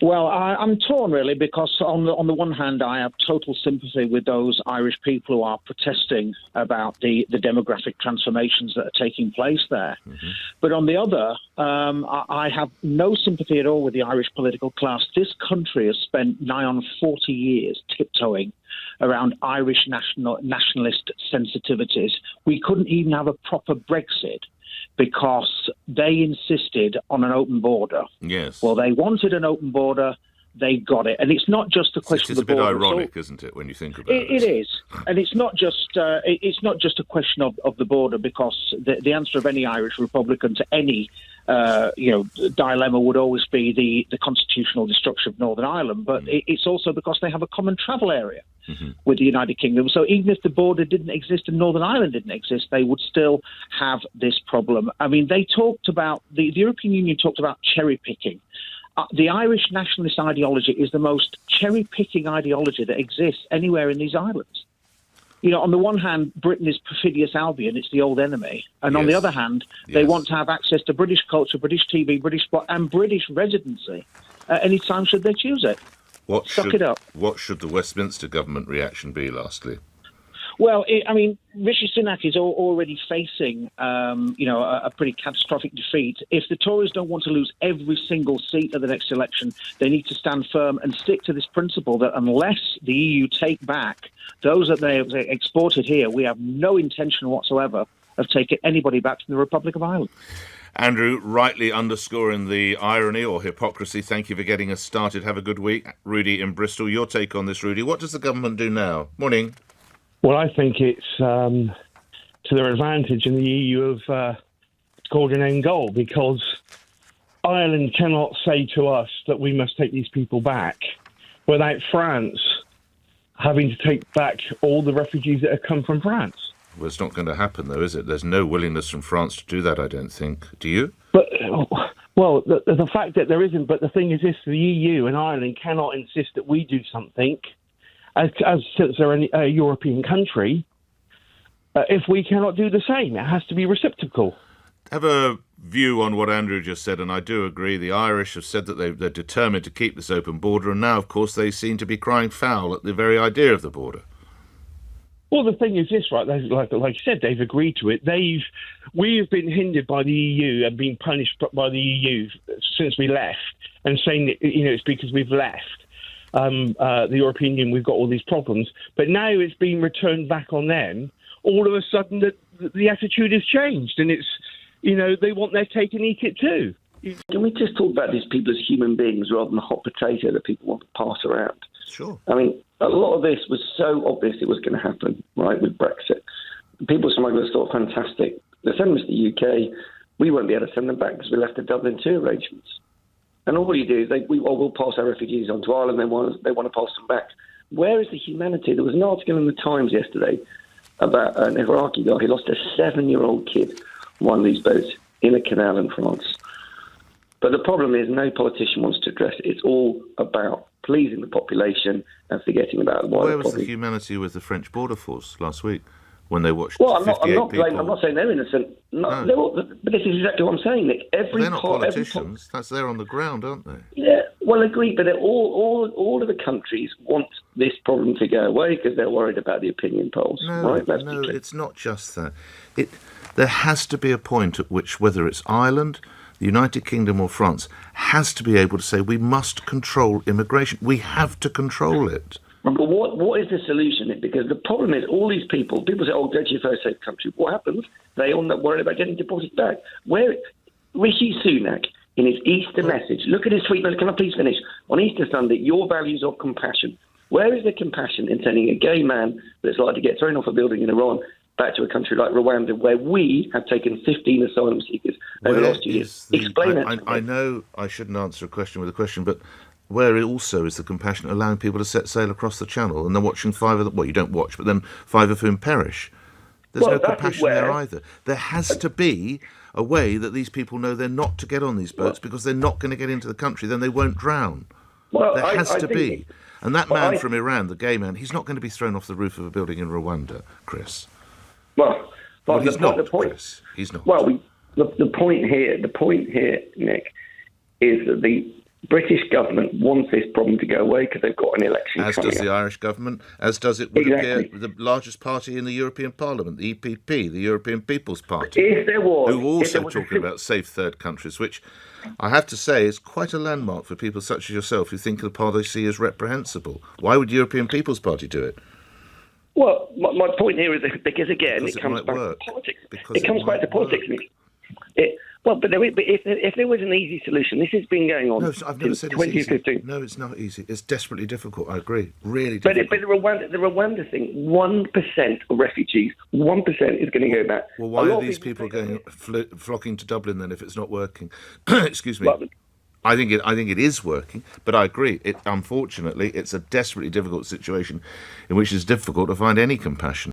Well, I'm torn really because on the one hand, I have total sympathy with those Irish people who are protesting about the demographic transformations that are taking place there. Mm-hmm. But on the other, I have no sympathy at all with the Irish political class. This country has spent nigh on 40 years tiptoeing around Irish nationalist sensitivities. We couldn't even have a proper Brexit because they insisted on an open border. Yes. Well, they wanted an open border. They got it. And it's not just a question of the border. It's a bit ironic, isn't it, when you think about it? It is. And it's not just a question of the border, because the answer of any Irish Republican to any dilemma would always be the constitutional destruction of Northern Ireland. But it's also because they have a common travel area with the United Kingdom. So even if the border didn't exist and Northern Ireland didn't exist, they would still have this problem. I mean, they talked about, the European Union talked about cherry picking. The Irish nationalist ideology is the most cherry-picking ideology that exists anywhere in these islands. You know, on the one hand, Britain is perfidious Albion, it's the old enemy. And on the other hand, they want to have access to British culture, British TV, British sport, and British residency any time should they choose it. Suck it up. What should the Westminster government reaction be, lastly? Well, Rishi Sunak is already facing, a pretty catastrophic defeat. If the Tories don't want to lose every single seat at the next election, they need to stand firm and stick to this principle that unless the EU take back those that they have exported here, we have no intention whatsoever of taking anybody back from the Republic of Ireland. Andrew, rightly underscoring the irony or hypocrisy. Thank you for getting us started. Have a good week. Rudy in Bristol, your take on this, Rudy. What does the government do now? Morning. Well, I think it's to their advantage, and the EU have scored an end goal, because Ireland cannot say to us that we must take these people back without France having to take back all the refugees that have come from France. Well, it's not going to happen, though, is it? There's no willingness from France to do that, I don't think. Do you? But, well, the fact that there isn't, but the thing is this, the EU and Ireland cannot insist that we do something, as since they're a European country, if we cannot do the same. It has to be reciprocal. Have a view on what Andrew just said, and I do agree. The Irish have said that they're determined to keep this open border, and now, of course, they seem to be crying foul at the very idea of the border. Well, the thing is this, right? Like you said, they've agreed to it. We've been hindered by the EU and been punished by the EU since we left, and saying that it's because we've left the European Union. We've got all these problems, but now it's been returned back on them. All of a sudden, the attitude has changed, and it's they want their cake and eat it too. Can we just talk about these people as human beings rather than a hot potato that people want to pass around? Sure. I mean, a lot of this was so obvious it was going to happen, right, with Brexit. People smugglers thought, fantastic. They send them to the UK. We won't be able to send them back because we left the Dublin II arrangements. And all you do is we'll pass our refugees on to Ireland. They want to pass them back. Where is the humanity? There was an article in the Times yesterday about an Iraqi guy who lost a 7-year-old kid on one of these boats in a canal in France. But the problem is no politician wants to address it. It's all about pleasing the population and forgetting about the wider Where was problem. The humanity with the French border force last week when they watched Well, 58 people? I'm not saying they're innocent. No. But this is exactly what I'm saying, Nick. They're not politicians. That's there on the ground, aren't they? Yeah, well, agreed. But all of the countries want this problem to go away because they're worried about the opinion polls. No, right? no, it's not just that. There has to be a point at which, whether it's Ireland, the United Kingdom or France, has to be able to say we must control immigration. We have to control it. But what is the solution? Because the problem is all these people say, go to your first safe country. What happens? They all not worried about getting deported back. Where Rishi Sunak, in his Easter message, look at his tweet, can I please finish? On Easter Sunday, your values of compassion. Where is the compassion in sending a gay man that's likely to get thrown off a building in Iran back to a country like Rwanda, where we have taken 15 asylum seekers over the last 2 years? Explain that. I know I shouldn't answer a question with a question, but where also is the compassion allowing people to set sail across the channel and they're watching 5 of them, well, you don't watch, but then 5 of whom perish? There's no compassion there either. There has to be a way that these people know they're not to get on these boats because they're not going to get into the country, then they won't drown. There has to be. And that man from Iran, the gay man, he's not going to be thrown off the roof of a building in Rwanda, Chris. Well, he's not, Chris. He's not. Well, the point here, Nick, is that British government wants this problem to go away because they've got an election as coming does the up. Irish government, as does it would appear the largest party in the European Parliament, the EPP, the European People's Party, who are also talking about safe third countries, which I have to say is quite a landmark for people such as yourself who think the policy is reprehensible. Why would European People's Party do it? Well, my point here is that because, again, it comes back to politics. It comes back to politics. But if there was an easy solution, this has been going on I've never since said 2015. Easy. No, it's not easy. It's desperately difficult. I agree. Really difficult. But the Rwanda thing, 1% of refugees, 1% is going to go back. Well, why are these people flocking to Dublin then if it's not working? Excuse me. Well, I think it is working, but I agree. Unfortunately, it's a desperately difficult situation in which it's difficult to find any compassion.